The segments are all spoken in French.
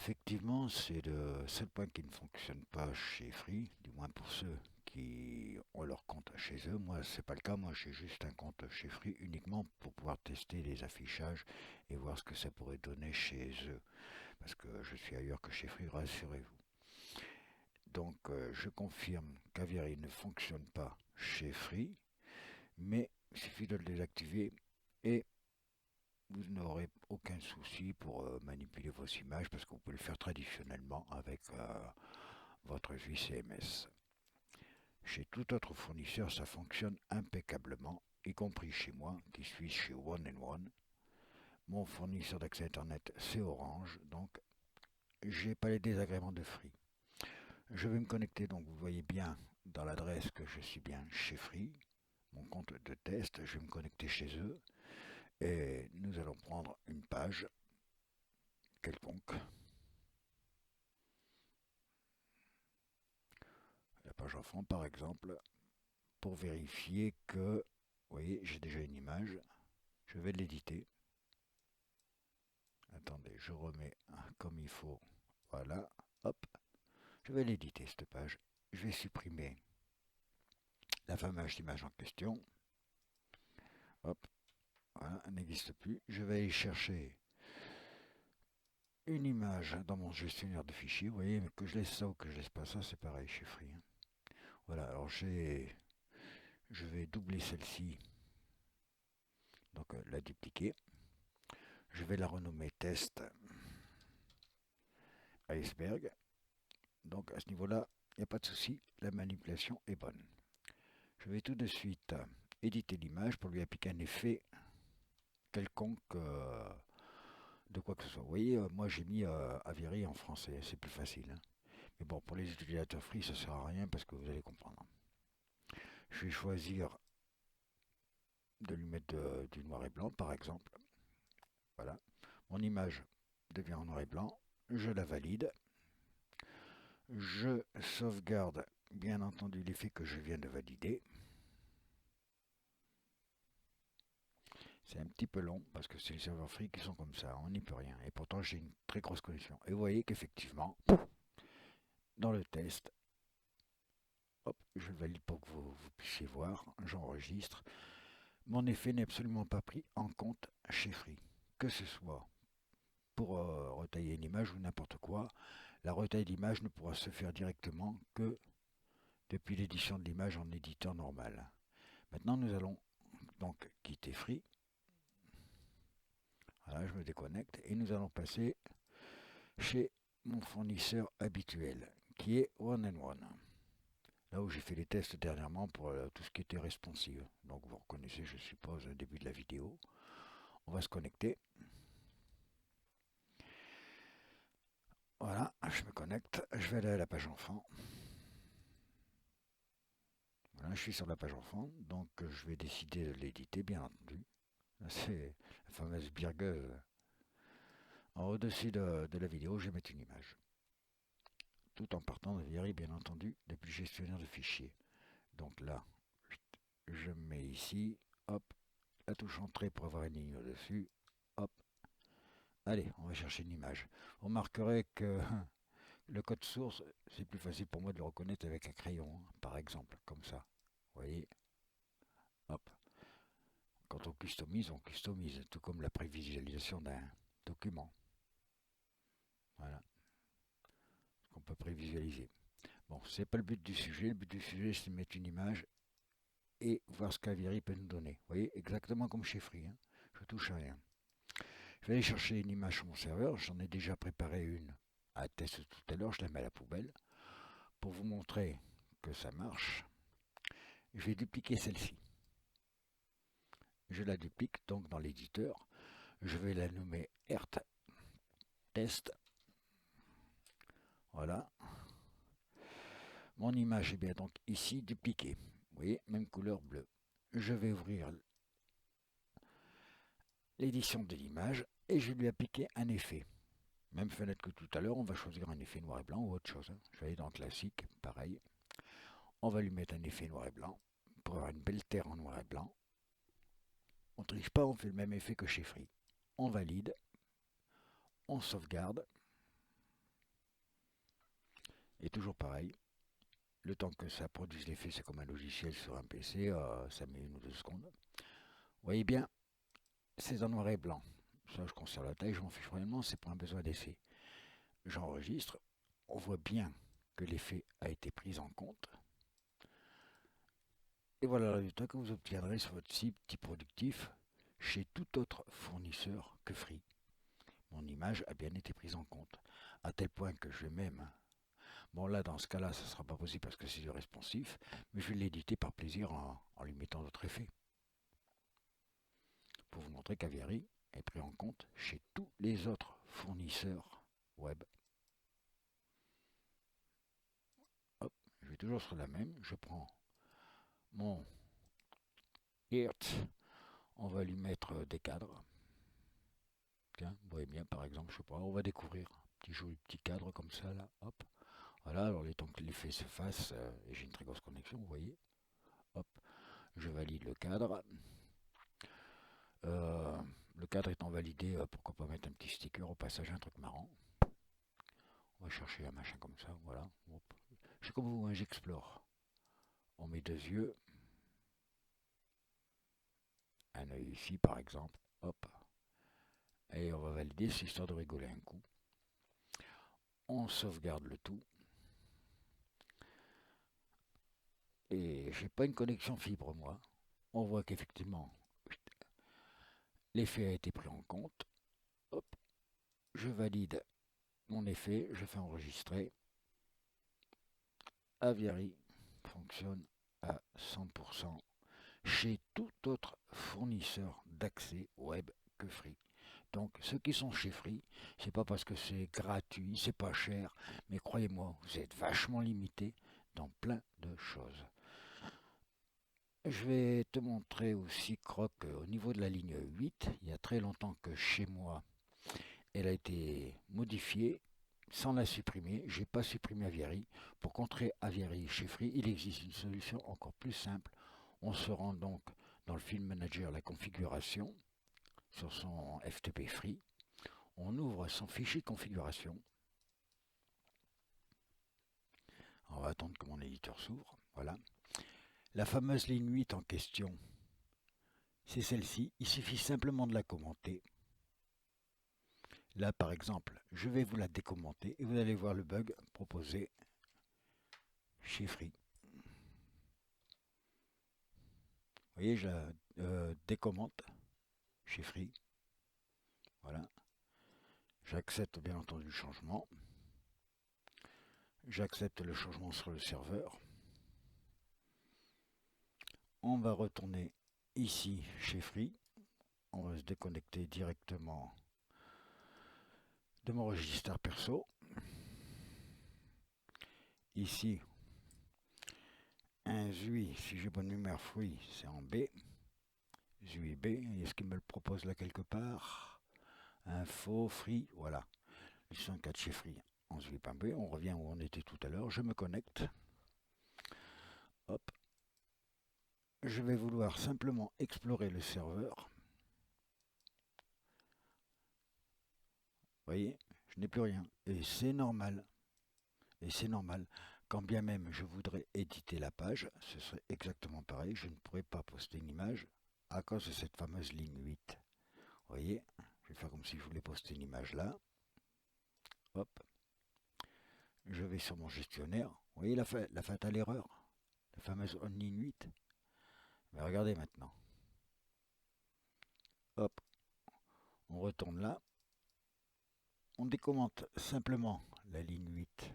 Effectivement, c'est le seul point qui ne fonctionne pas chez Free, du moins pour ceux qui ont leur compte chez eux. Moi, c'est pas le cas. Moi, j'ai juste un compte chez Free uniquement pour pouvoir tester les affichages et voir ce que ça pourrait donner chez eux. Parce que je suis ailleurs que chez Free, rassurez-vous. Donc, je confirme qu'Aviary ne fonctionne pas chez Free, mais il suffit de le désactiver et vous n'aurez aucun souci pour manipuler vos images parce que vous pouvez le faire traditionnellement avec votre JCMS. Chez tout autre fournisseur, ça fonctionne impeccablement, y compris chez moi, qui suis chez One and One. Mon fournisseur d'accès Internet, c'est Orange, donc j'ai pas les désagréments de Free. Je vais me connecter, donc vous voyez bien dans l'adresse que je suis bien chez Free, mon compte de test, je vais me connecter chez eux et nous allons prendre une page quelconque. La page enfant par exemple, pour vérifier que, vous voyez, j'ai déjà une image, je vais l'éditer. Attendez, je remets comme il faut, voilà, hop, je vais l'éditer cette page, je vais supprimer la fameuse image en question, hop, voilà, elle n'existe plus, je vais aller chercher une image dans mon gestionnaire de fichiers, vous voyez, que je laisse ça ou que je laisse pas ça, c'est pareil chez Free. Voilà, alors je vais doubler celle-ci, donc la dupliquer. Je vais la renommer test iceberg. Donc à ce niveau-là, il n'y a pas de souci, la manipulation est bonne. Je vais tout de suite éditer l'image pour lui appliquer un effet quelconque de quoi que ce soit. Vous voyez, moi j'ai mis Aviary en français, c'est plus facile. Hein. Mais bon, pour les utilisateurs free, ça ne sert à rien parce que vous allez comprendre. Je vais choisir de lui mettre du noir et blanc, par exemple. Voilà. Mon image devient en noir et blanc. Je la valide. Je sauvegarde, bien entendu, l'effet que je viens de valider. C'est un petit peu long parce que c'est les serveurs free qui sont comme ça, on n'y peut rien. Et pourtant, j'ai une très grosse connexion. Et vous voyez qu'effectivement, dans le test, hop, je valide pour que vous puissiez voir, j'enregistre. Mon effet n'est absolument pas pris en compte chez Free. Que ce soit pour retailler une image ou n'importe quoi, la retaille d'image ne pourra se faire directement que depuis l'édition de l'image en éditeur normal. Maintenant, nous allons donc quitter Free. Voilà, je me déconnecte et nous allons passer chez mon fournisseur habituel, qui est One and One. Là où j'ai fait les tests dernièrement pour tout ce qui était responsive. Donc vous reconnaissez, je suppose, au début de la vidéo. On va se connecter. Voilà, je me connecte. Je vais aller à la page enfant. Voilà, je suis sur la page enfant. Donc je vais décider de l'éditer, bien entendu. C'est la fameuse birgueuse. Au-dessus de la vidéo, je vais mettre une image. Tout en partant de Aviary, bien entendu, depuis le gestionnaire de fichiers. Donc là, je me mets ici, hop, la touche entrée pour avoir une ligne au-dessus, hop. Allez, on va chercher une image. Vous remarquerez que le code source, c'est plus facile pour moi de le reconnaître avec un crayon, hein, par exemple, comme ça. Vous voyez, hop. Quand on customise, tout comme la prévisualisation d'un document. Voilà, qu'on peut prévisualiser. Bon, c'est pas le but du sujet. Le but du sujet, c'est de mettre une image et voir ce qu'Aviary peut nous donner. Vous voyez, exactement comme chez Free. Hein. Je touche à rien. Je vais aller chercher une image sur mon serveur. J'en ai déjà préparé une à test tout à l'heure. Je la mets à la poubelle. Pour vous montrer que ça marche, je vais dupliquer celle-ci. Je la duplique donc dans l'éditeur. Je vais la nommer ERT test. Voilà. Mon image est bien donc ici dupliquée. Vous voyez, même couleur bleue. Je vais ouvrir l'édition de l'image et je vais lui appliquer un effet. Même fenêtre que tout à l'heure, on va choisir un effet noir et blanc ou autre chose. Je vais aller dans classique, pareil. On va lui mettre un effet noir et blanc pour avoir une belle terre en noir et blanc. On ne triche pas, on fait le même effet que chez Free. On valide, on sauvegarde. Et toujours pareil, le temps que ça produise l'effet, c'est comme un logiciel sur un PC, ça met 1 ou 2 secondes. Vous voyez bien, c'est en noir et blanc. Ça, je conserve la taille, je m'en fiche réellement, c'est pour un besoin d'essai. J'enregistre, on voit bien que l'effet a été pris en compte. Et voilà le résultat que vous obtiendrez sur votre site productif chez tout autre fournisseur que Free. Mon image a bien été prise en compte, à tel point que je vais même... Bon là, dans ce cas-là, ça ne sera pas possible parce que c'est du responsif, mais je vais l'éditer par plaisir en lui mettant d'autres effets. Pour vous montrer qu'Aviary est pris en compte chez tous les autres fournisseurs web. Hop, je vais toujours sur la même, je prends mon Hertz, on va lui mettre des cadres. Tiens, vous voyez bien par exemple, je sais pas, on va découvrir un petit joli petit cadre comme ça là, hop. Voilà, alors le temps que l'effet se fasse, et j'ai une très grosse connexion, vous voyez. Hop, je valide le cadre. Le cadre étant validé, pourquoi pas mettre un petit sticker au passage, un truc marrant. On va chercher un machin comme ça, voilà. Hop. Je sais comme vous, hein, j'explore. On met 2 yeux. Un œil ici par exemple, hop. Et on va valider, c'est histoire de rigoler un coup. On sauvegarde le tout. Et j'ai pas une connexion fibre moi. On voit qu'effectivement, l'effet a été pris en compte. Hop, je valide mon effet, je fais enregistrer. Aviary fonctionne à 100% chez tout autre fournisseur d'accès web que Free. Donc ceux qui sont chez Free, c'est pas parce que c'est gratuit, c'est pas cher, mais croyez-moi, vous êtes vachement limité dans plein de choses. Je vais te montrer aussi, Croc, au niveau de la ligne 8, il y a très longtemps que chez moi, elle a été modifiée sans la supprimer. Je n'ai pas supprimé Aviary. Pour contrer Aviary chez Free, il existe une solution encore plus simple. On se rend donc dans le File Manager, la configuration, sur son FTP Free. On ouvre son fichier configuration. On va attendre que mon éditeur s'ouvre. Voilà. La fameuse ligne 8 en question, c'est celle-ci. Il suffit simplement de la commenter. Là, par exemple, je vais vous la décommenter et vous allez voir le bug proposé chez Free. Vous voyez, je la décommente chez Free. Voilà. J'accepte bien entendu le changement. J'accepte le changement sur le serveur. On va retourner ici chez Free. On va se déconnecter directement de mon registre perso. Ici, un ZUI, si j'ai bonne mémoire, Free, c'est en B. ZUI B, est-ce qu'il me le propose là quelque part? Info, Free, voilà. Le 104 chez Free en ZUI.B. On revient où on était tout à l'heure. Je me connecte. Hop. Je vais vouloir simplement explorer le serveur. Vous voyez, je n'ai plus rien. Et c'est normal. Et c'est normal. Quand bien même je voudrais éditer la page, ce serait exactement pareil. Je ne pourrais pas poster une image à cause de cette fameuse ligne 8. Vous voyez, je vais faire comme si je voulais poster une image là. Hop. Je vais sur mon gestionnaire. Vous voyez la fatale erreur? La fameuse on ligne 8. Mais regardez maintenant. Hop. On retourne là. On décommente simplement la ligne 8.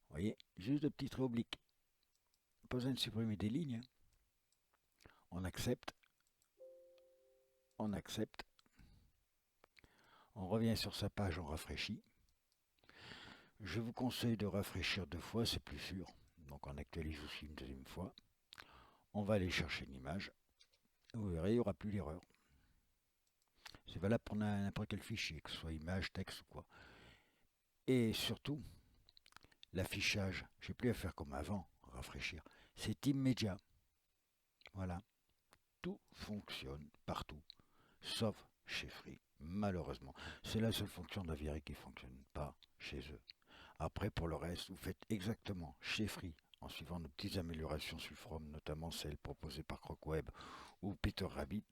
Vous voyez, juste de petits traits obliques. Pas besoin de supprimer des lignes. On accepte. On accepte. On revient sur sa page, on rafraîchit. Je vous conseille de rafraîchir 2 fois, c'est plus sûr. Donc on actualise aussi une 2e fois. On va aller chercher une image. Vous verrez, il n'y aura plus l'erreur. C'est valable pour n'importe quel fichier, que ce soit image, texte ou quoi. Et surtout, l'affichage, je n'ai plus à faire comme avant, rafraîchir. C'est immédiat. Voilà. Tout fonctionne partout, sauf chez Free. Malheureusement, c'est la seule fonction d'Aviary qui ne fonctionne pas chez eux. Après, pour le reste, vous faites exactement chez Free, en suivant nos petites améliorations sur From, notamment celles proposées par CrocWeb ou Peter Rabbit.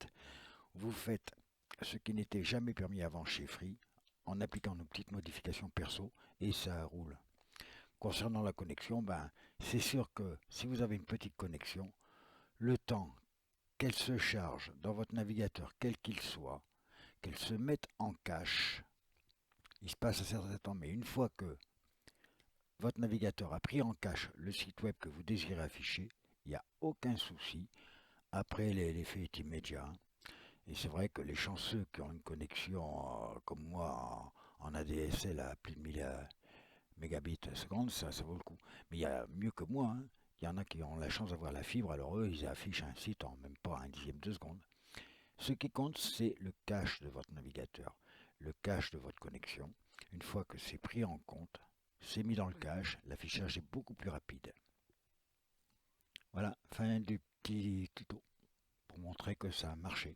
Vous faites ce qui n'était jamais permis avant chez Free, en appliquant nos petites modifications perso, et ça roule. Concernant la connexion, c'est sûr que si vous avez une petite connexion, le temps qu'elle se charge dans votre navigateur, quel qu'il soit, qu'elle se mette en cache, il se passe un certain temps, mais une fois que votre navigateur a pris en cache le site web que vous désirez afficher, il n'y a aucun souci. Après, l'effet est immédiat. Et c'est vrai que les chanceux qui ont une connexion comme moi en ADSL à plus de 1000 mégabits seconde, ça vaut le coup. Mais il y a mieux que moi, hein. Il y en a qui ont la chance d'avoir la fibre, alors eux, ils affichent un site en même pas un dixième de seconde. Ce qui compte, c'est le cache de votre navigateur, le cache de votre connexion. Une fois que c'est pris en compte, c'est mis dans le cache, l'affichage est beaucoup plus rapide. Voilà, fin du petit tuto pour montrer que ça a marché.